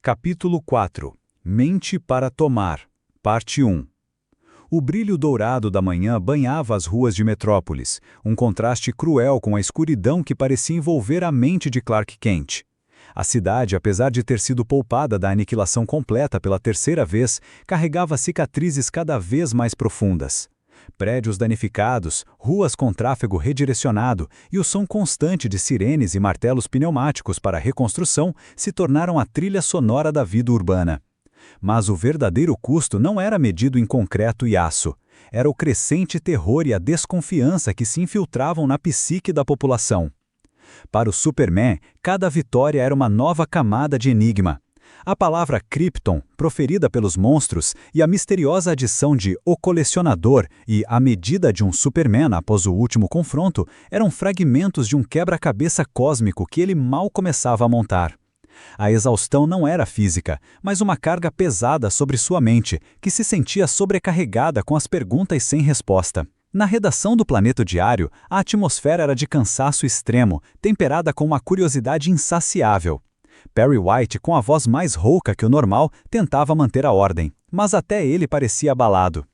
Capítulo 4 Mente para Tomar Parte 1 O brilho dourado da manhã banhava as ruas de Metrópolis, um contraste cruel com a escuridão que parecia envolver a mente de Clark Kent. A cidade, apesar de ter sido poupada da aniquilação completa pela terceira vez, carregava cicatrizes cada vez mais profundas. Prédios danificados, ruas com tráfego redirecionado e o som constante de sirenes e martelos pneumáticos para a reconstrução se tornaram a trilha sonora da vida urbana. Mas o verdadeiro custo não era medido em concreto e aço. Era o crescente terror e a desconfiança que se infiltravam na psique da população. Para o Superman, cada vitória era uma nova camada de enigma. A palavra Krypton, proferida pelos monstros, e a misteriosa adição de O Colecionador e A Medida de um Superman após o último confronto eram fragmentos de um quebra-cabeça cósmico que ele mal começava a montar. A exaustão não era física, mas uma carga pesada sobre sua mente, que se sentia sobrecarregada com as perguntas sem resposta. Na redação do Planeta Diário, a atmosfera era de cansaço extremo, temperada com uma curiosidade insaciável. Perry White, com a voz mais rouca que o normal, tentava manter a ordem, mas até ele parecia abalado.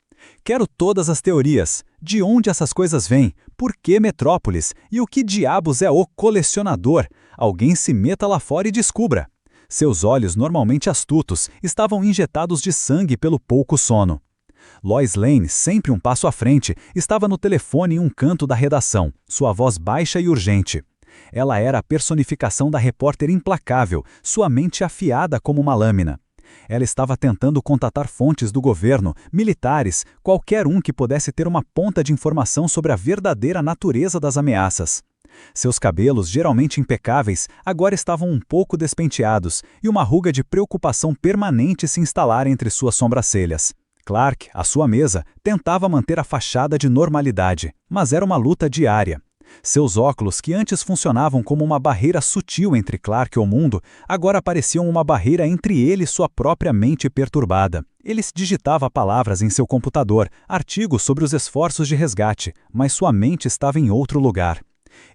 Quero todas as teorias. De onde essas coisas vêm? Por que Metrópolis? E o que diabos é o Colecionador? Alguém se meta lá fora e descubra. Seus olhos, normalmente astutos, estavam injetados de sangue pelo pouco sono. Lois Lane, sempre um passo à frente, estava no telefone em um canto da redação, sua voz baixa e urgente. Ela era a personificação da repórter implacável, sua mente afiada como uma lâmina. Ela estava tentando contatar fontes do governo, militares, qualquer um que pudesse ter uma ponta de informação sobre a verdadeira natureza das ameaças. Seus cabelos, geralmente impecáveis, agora estavam um pouco despenteados e uma ruga de preocupação permanente se instalara entre suas sobrancelhas. Clark, à sua mesa, tentava manter a fachada de normalidade, mas era uma luta diária. Seus óculos, que antes funcionavam como uma barreira sutil entre Clark e o mundo, agora pareciam uma barreira entre ele e sua própria mente perturbada. Ele digitava palavras em seu computador, artigos sobre os esforços de resgate, mas sua mente estava em outro lugar.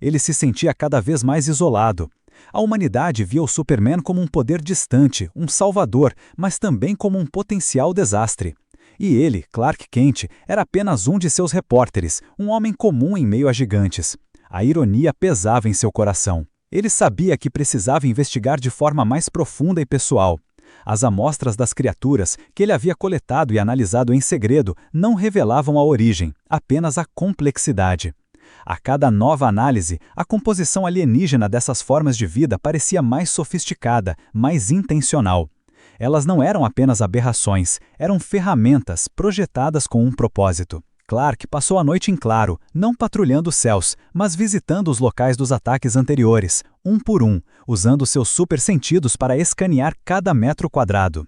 Ele se sentia cada vez mais isolado. A humanidade via o Superman como um poder distante, um salvador, mas também como um potencial desastre. E ele, Clark Kent, era apenas um de seus repórteres, um homem comum em meio a gigantes. A ironia pesava em seu coração. Ele sabia que precisava investigar de forma mais profunda e pessoal. As amostras das criaturas, que ele havia coletado e analisado em segredo, não revelavam a origem, apenas a complexidade. A cada nova análise, a composição alienígena dessas formas de vida parecia mais sofisticada, mais intencional. Elas não eram apenas aberrações, eram ferramentas projetadas com um propósito. Clark passou a noite em claro, não patrulhando os céus, mas visitando os locais dos ataques anteriores, um por um, usando seus supersentidos para escanear cada metro quadrado.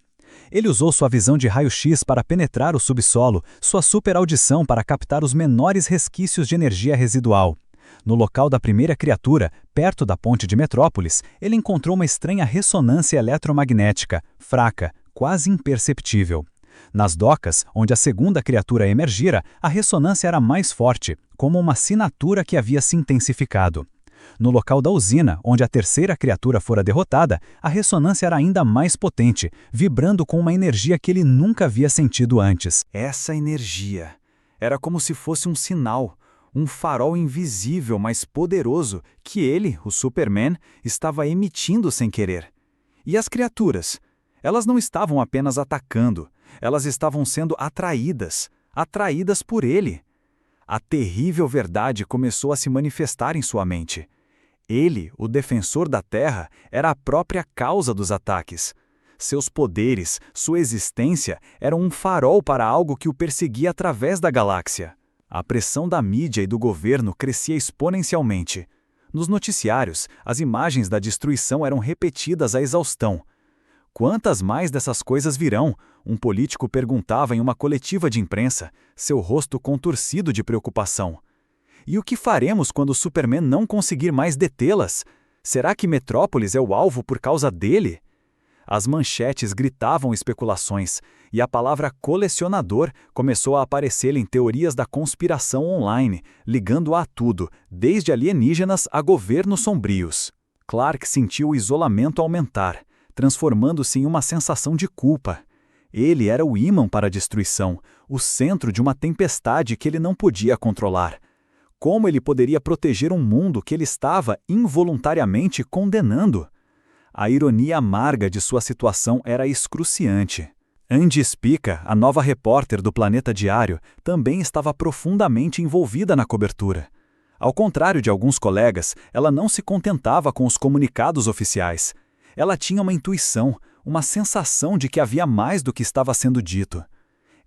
Ele usou sua visão de raio-x para penetrar o subsolo, sua superaudição para captar os menores resquícios de energia residual. No local da primeira criatura, perto da ponte de Metrópolis, ele encontrou uma estranha ressonância eletromagnética, fraca, quase imperceptível. Nas docas, onde a segunda criatura emergira, a ressonância era mais forte, como uma assinatura que havia se intensificado. No local da usina, onde a terceira criatura fora derrotada, a ressonância era ainda mais potente, vibrando com uma energia que ele nunca havia sentido antes. Essa energia era como se fosse um sinal, um farol invisível, mas poderoso, que ele, o Superman, estava emitindo sem querer. E as criaturas? Elas não estavam apenas atacando, elas estavam sendo atraídas por ele. A terrível verdade começou a se manifestar em sua mente. Ele, o defensor da Terra, era a própria causa dos ataques. Seus poderes, sua existência, eram um farol para algo que o perseguia através da galáxia. A pressão da mídia e do governo crescia exponencialmente. Nos noticiários, as imagens da destruição eram repetidas à exaustão. Quantas mais dessas coisas virão? Um político perguntava em uma coletiva de imprensa, seu rosto contorcido de preocupação. E o que faremos quando o Superman não conseguir mais detê-las? Será que Metrópolis é o alvo por causa dele? As manchetes gritavam especulações, e a palavra colecionador começou a aparecer em teorias da conspiração online, ligando a tudo, desde alienígenas a governos sombrios. Clark sentiu o isolamento aumentar. transformando-se em uma sensação de culpa. Ele era o ímã para a destruição, o centro de uma tempestade que ele não podia controlar. Como ele poderia proteger um mundo que ele estava involuntariamente condenando? A ironia amarga de sua situação era excruciante. Andy Spica, a nova repórter do Planeta Diário, também estava profundamente envolvida na cobertura. Ao contrário de alguns colegas, ela não se contentava com os comunicados oficiais. Ela tinha uma intuição, uma sensação de que havia mais do que estava sendo dito.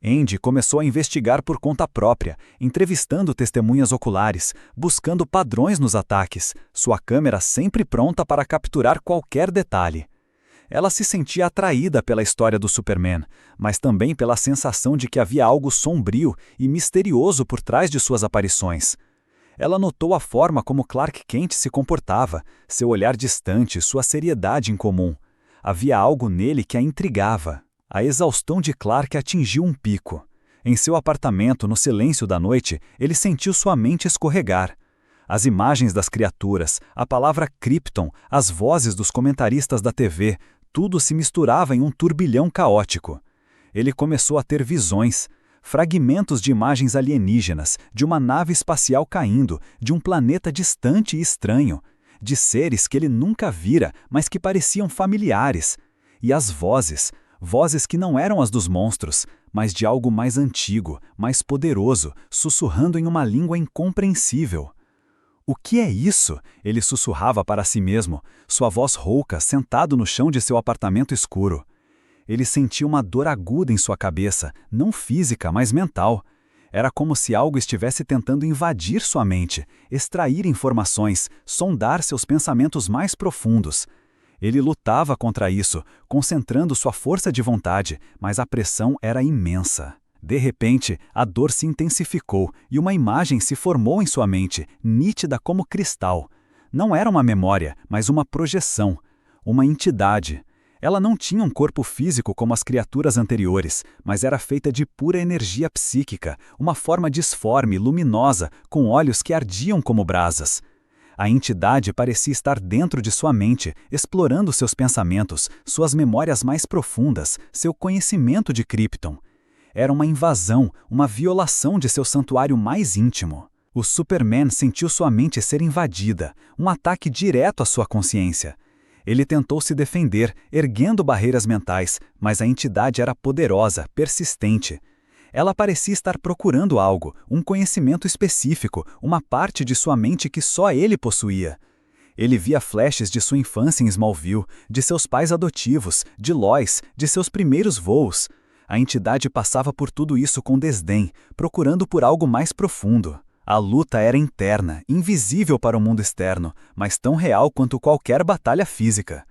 Andy começou a investigar por conta própria, entrevistando testemunhas oculares, buscando padrões nos ataques, sua câmera sempre pronta para capturar qualquer detalhe. Ela se sentia atraída pela história do Superman, mas também pela sensação de que havia algo sombrio e misterioso por trás de suas aparições. Ela notou a forma como Clark Kent se comportava, seu olhar distante, sua seriedade incomum. Havia algo nele que a intrigava. A exaustão de Clark atingiu um pico. Em seu apartamento, no silêncio da noite, ele sentiu sua mente escorregar. As imagens das criaturas, a palavra Krypton, as vozes dos comentaristas da TV, tudo se misturava em um turbilhão caótico. Ele começou a ter visões, fragmentos de imagens alienígenas, de uma nave espacial caindo, de um planeta distante e estranho, de seres que ele nunca vira, mas que pareciam familiares. E as vozes que não eram as dos monstros, mas de algo mais antigo, mais poderoso, sussurrando em uma língua incompreensível. O que é isso? Ele sussurrava para si mesmo, sua voz rouca, sentado no chão de seu apartamento escuro. Ele sentia uma dor aguda em sua cabeça, não física, mas mental. Era como se algo estivesse tentando invadir sua mente, extrair informações, sondar seus pensamentos mais profundos. Ele lutava contra isso, concentrando sua força de vontade, mas a pressão era imensa. De repente, a dor se intensificou e uma imagem se formou em sua mente, nítida como cristal. Não era uma memória, mas uma projeção, uma entidade. Ela não tinha um corpo físico como as criaturas anteriores, mas era feita de pura energia psíquica, uma forma disforme, luminosa, com olhos que ardiam como brasas. A entidade parecia estar dentro de sua mente, explorando seus pensamentos, suas memórias mais profundas, seu conhecimento de Krypton. Era uma invasão, uma violação de seu santuário mais íntimo. O Superman sentiu sua mente ser invadida, um ataque direto à sua consciência. Ele tentou se defender, erguendo barreiras mentais, mas a entidade era poderosa, persistente. Ela parecia estar procurando algo, um conhecimento específico, uma parte de sua mente que só ele possuía. Ele via flashes de sua infância em Smallville, de seus pais adotivos, de Lois, de seus primeiros voos. A entidade passava por tudo isso com desdém, procurando por algo mais profundo. A luta era interna, invisível para o mundo externo, mas tão real quanto qualquer batalha física.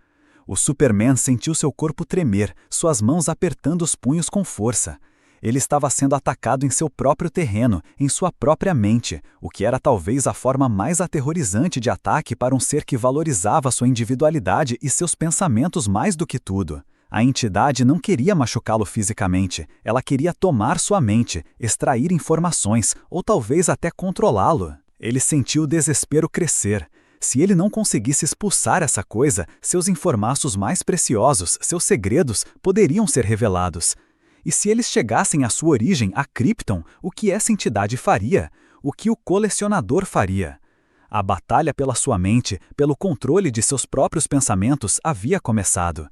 O Superman sentiu seu corpo tremer, suas mãos apertando os punhos com força. Ele estava sendo atacado em seu próprio terreno, em sua própria mente, o que era talvez a forma mais aterrorizante de ataque para um ser que valorizava sua individualidade e seus pensamentos mais do que tudo. A entidade não queria machucá-lo fisicamente, ela queria tomar sua mente, extrair informações, ou talvez até controlá-lo. Ele sentiu o desespero crescer. Se ele não conseguisse expulsar essa coisa, seus informações mais preciosos, seus segredos, poderiam ser revelados. E se eles chegassem à sua origem, a Krypton, o que essa entidade faria? O que o colecionador faria? A batalha pela sua mente, pelo controle de seus próprios pensamentos, havia começado.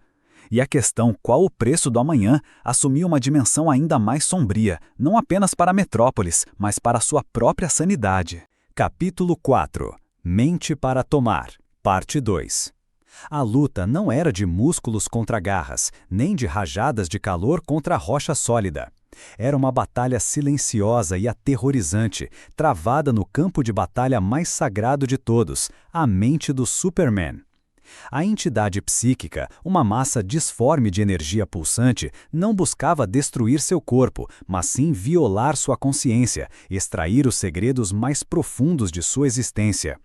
E a questão qual o preço do amanhã assumiu uma dimensão ainda mais sombria, não apenas para Metrópolis, mas para sua própria sanidade. Capítulo 4. Mente para tomar. Parte 2. A luta não era de músculos contra garras, nem de rajadas de calor contra rocha sólida. Era uma batalha silenciosa e aterrorizante, travada no campo de batalha mais sagrado de todos, a mente do Superman. A entidade psíquica, uma massa disforme de energia pulsante, não buscava destruir seu corpo, mas sim violar sua consciência, extrair os segredos mais profundos de sua existência.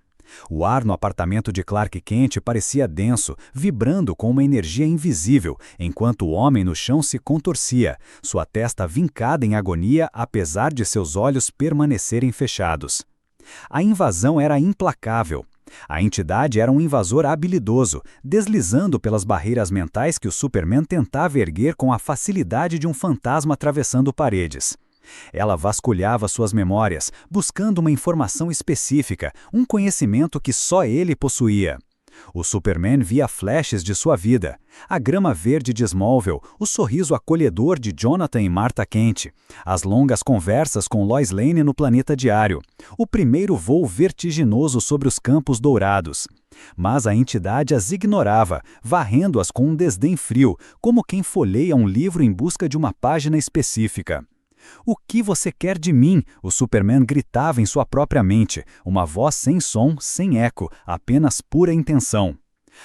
O ar no apartamento de Clark Kent parecia denso, vibrando com uma energia invisível, enquanto o homem no chão se contorcia, sua testa vincada em agonia apesar de seus olhos permanecerem fechados. A invasão era implacável. A entidade era um invasor habilidoso, deslizando pelas barreiras mentais que o Superman tentava erguer com a facilidade de um fantasma atravessando paredes. Ela vasculhava suas memórias, buscando uma informação específica, um conhecimento que só ele possuía. O Superman via flashes de sua vida, a grama verde de Smallville, o sorriso acolhedor de Jonathan e Martha Kent, as longas conversas com Lois Lane no Planeta Diário, o primeiro voo vertiginoso sobre os Campos Dourados. Mas a entidade as ignorava, varrendo-as com um desdém frio, como quem folheia um livro em busca de uma página específica. "O que você quer de mim?" o Superman gritava em sua própria mente, uma voz sem som, sem eco, apenas pura intenção.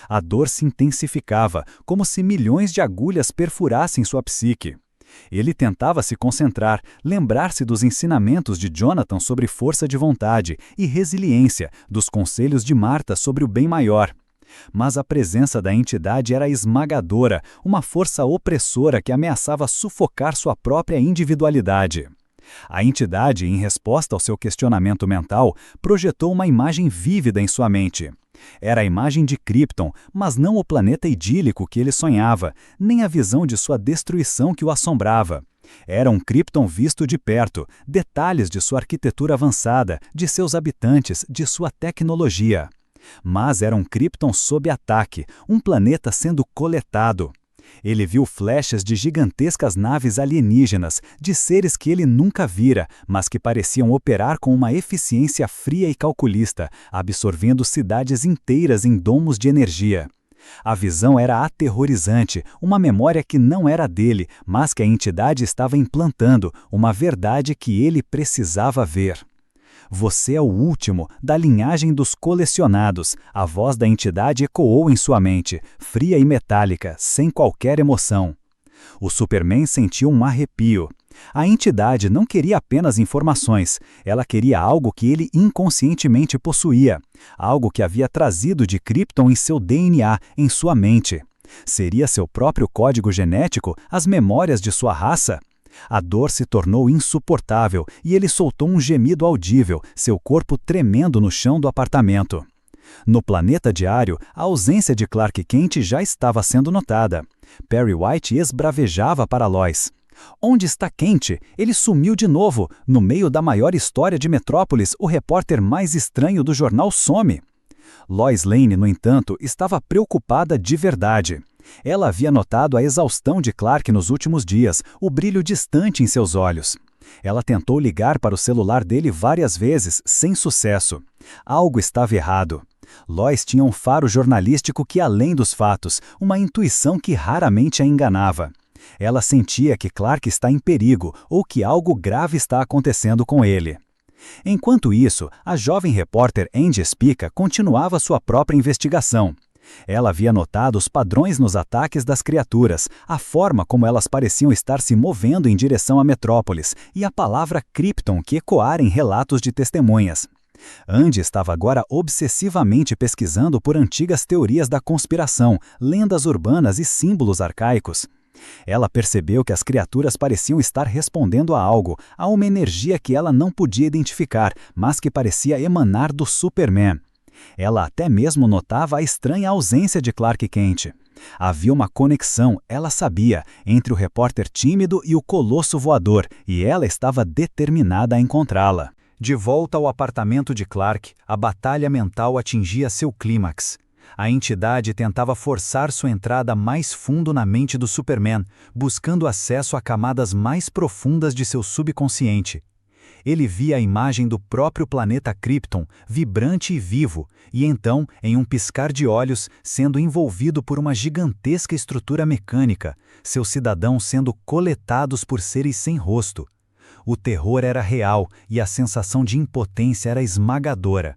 A dor se intensificava, como se milhões de agulhas perfurassem sua psique. Ele tentava se concentrar, lembrar-se dos ensinamentos de Jonathan sobre força de vontade e resiliência, dos conselhos de Martha sobre o bem maior. Mas a presença da entidade era esmagadora, uma força opressora que ameaçava sufocar sua própria individualidade. A entidade, em resposta ao seu questionamento mental, projetou uma imagem vívida em sua mente. Era a imagem de Krypton, mas não o planeta idílico que ele sonhava, nem a visão de sua destruição que o assombrava. Era um Krypton visto de perto, detalhes de sua arquitetura avançada, de seus habitantes, de sua tecnologia. Mas era um Krypton sob ataque, um planeta sendo coletado. Ele viu flechas de gigantescas naves alienígenas, de seres que ele nunca vira, mas que pareciam operar com uma eficiência fria e calculista, absorvendo cidades inteiras em domos de energia. A visão era aterrorizante, uma memória que não era dele, mas que a entidade estava implantando, uma verdade que ele precisava ver. "Você é o último, da linhagem dos colecionados", a voz da entidade ecoou em sua mente, fria e metálica, sem qualquer emoção. O Superman sentiu um arrepio. A entidade não queria apenas informações, ela queria algo que ele inconscientemente possuía, algo que havia trazido de Krypton em seu DNA, em sua mente. Seria seu próprio código genético, as memórias de sua raça? A dor se tornou insuportável e ele soltou um gemido audível, seu corpo tremendo no chão do apartamento. No Planeta Diário, a ausência de Clark Kent já estava sendo notada. Perry White esbravejava para Lois. "Onde está Kent? Ele sumiu de novo. No meio da maior história de Metrópolis, o repórter mais estranho do jornal some." Lois Lane, no entanto, estava preocupada de verdade. Ela havia notado a exaustão de Clark nos últimos dias, o brilho distante em seus olhos. Ela tentou ligar para o celular dele várias vezes, sem sucesso. Algo estava errado. Lois tinha um faro jornalístico que, além dos fatos, uma intuição que raramente a enganava. Ela sentia que Clark está em perigo ou que algo grave está acontecendo com ele. Enquanto isso, a jovem repórter Angie Spica continuava sua própria investigação. Ela havia notado os padrões nos ataques das criaturas, a forma como elas pareciam estar se movendo em direção à Metrópolis e a palavra Krypton que ecoara em relatos de testemunhas. Andy estava agora obsessivamente pesquisando por antigas teorias da conspiração, lendas urbanas e símbolos arcaicos. Ela percebeu que as criaturas pareciam estar respondendo a algo, a uma energia que ela não podia identificar, mas que parecia emanar do Superman. Ela até mesmo notava a estranha ausência de Clark Kent. Havia uma conexão, ela sabia, entre o repórter tímido e o colosso voador, e ela estava determinada a encontrá-la. De volta ao apartamento de Clark, a batalha mental atingia seu clímax. A entidade tentava forçar sua entrada mais fundo na mente do Superman, buscando acesso a camadas mais profundas de seu subconsciente. Ele via a imagem do próprio planeta Krypton, vibrante e vivo, e então, em um piscar de olhos, sendo envolvido por uma gigantesca estrutura mecânica, seus cidadãos sendo coletados por seres sem rosto. O terror era real e a sensação de impotência era esmagadora.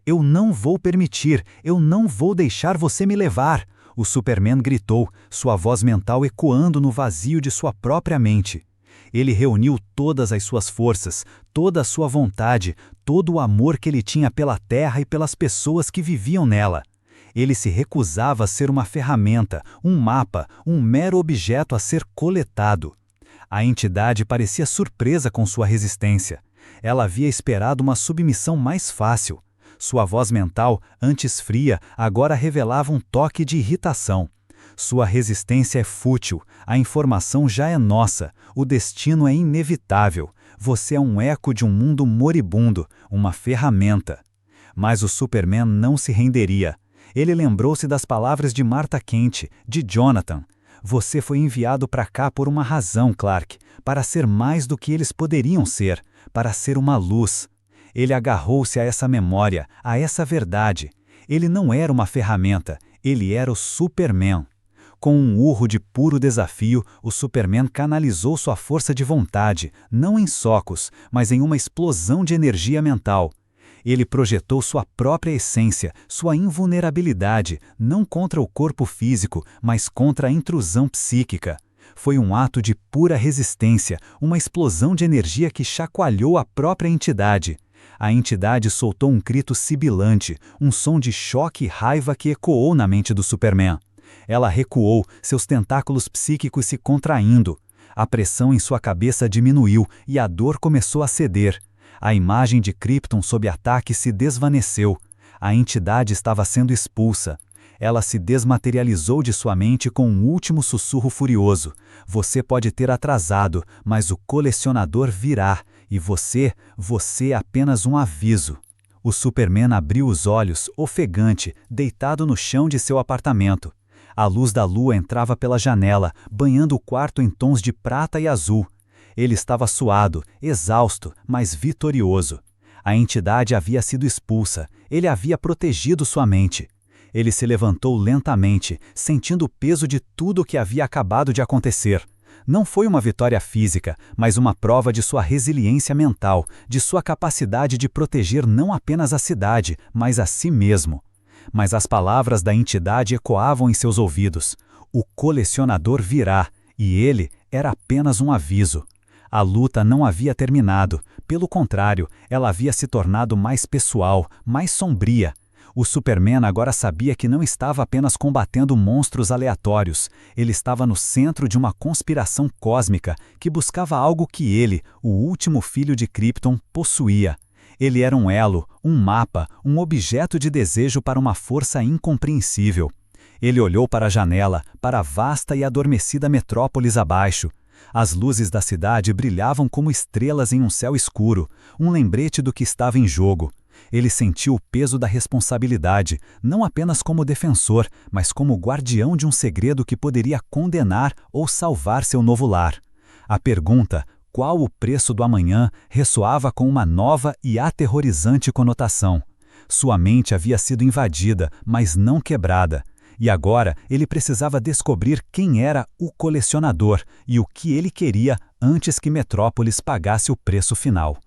"Eu não vou permitir, eu não vou deixar você me levar!" O Superman gritou, sua voz mental ecoando no vazio de sua própria mente. Ele reuniu todas as suas forças, toda a sua vontade, todo o amor que ele tinha pela Terra e pelas pessoas que viviam nela. Ele se recusava a ser uma ferramenta, um mapa, um mero objeto a ser coletado. A entidade parecia surpresa com sua resistência. Ela havia esperado uma submissão mais fácil. Sua voz mental, antes fria, agora revelava um toque de irritação. Sua resistência é fútil, a informação já é nossa, o destino é inevitável. Você é um eco de um mundo moribundo, uma ferramenta. Mas o Superman não se renderia. Ele lembrou-se das palavras de Martha Kent, de Jonathan. Você foi enviado para cá por uma razão, Clark, para ser mais do que eles poderiam ser, para ser uma luz. Ele agarrou-se a essa memória, a essa verdade. Ele não era uma ferramenta, ele era o Superman. Com um urro de puro desafio, o Superman canalizou sua força de vontade, não em socos, mas em uma explosão de energia mental. Ele projetou sua própria essência, sua invulnerabilidade, não contra o corpo físico, mas contra a intrusão psíquica. Foi um ato de pura resistência, uma explosão de energia que chacoalhou a própria entidade. A entidade soltou um grito sibilante, um som de choque e raiva que ecoou na mente do Superman. Ela recuou, seus tentáculos psíquicos se contraindo. A pressão em sua cabeça diminuiu e a dor começou a ceder. A imagem de Krypton sob ataque se desvaneceu. A entidade estava sendo expulsa. Ela se desmaterializou de sua mente com um último sussurro furioso. Você pode ter atrasado, mas o colecionador virá. E você é apenas um aviso. O Superman abriu os olhos, ofegante, deitado no chão de seu apartamento. A luz da lua entrava pela janela, banhando o quarto em tons de prata e azul. Ele estava suado, exausto, mas vitorioso. A entidade havia sido expulsa. Ele havia protegido sua mente. Ele se levantou lentamente, sentindo o peso de tudo o que havia acabado de acontecer. Não foi uma vitória física, mas uma prova de sua resiliência mental, de sua capacidade de proteger não apenas a cidade, mas a si mesmo. Mas as palavras da entidade ecoavam em seus ouvidos. O colecionador virá, e ele era apenas um aviso. A luta não havia terminado, pelo contrário, ela havia se tornado mais pessoal, mais sombria. O Superman agora sabia que não estava apenas combatendo monstros aleatórios, ele estava no centro de uma conspiração cósmica que buscava algo que ele, o último filho de Krypton, possuía. Ele era um elo, um mapa, um objeto de desejo para uma força incompreensível. Ele olhou para a janela, para a vasta e adormecida metrópolis abaixo. As luzes da cidade brilhavam como estrelas em um céu escuro, um lembrete do que estava em jogo. Ele sentiu o peso da responsabilidade, não apenas como defensor, mas como guardião de um segredo que poderia condenar ou salvar seu novo lar. A pergunta, qual o preço do amanhã, ressoava com uma nova e aterrorizante conotação. Sua mente havia sido invadida, mas não quebrada. E agora ele precisava descobrir quem era o colecionador e o que ele queria antes que Metrópolis pagasse o preço final.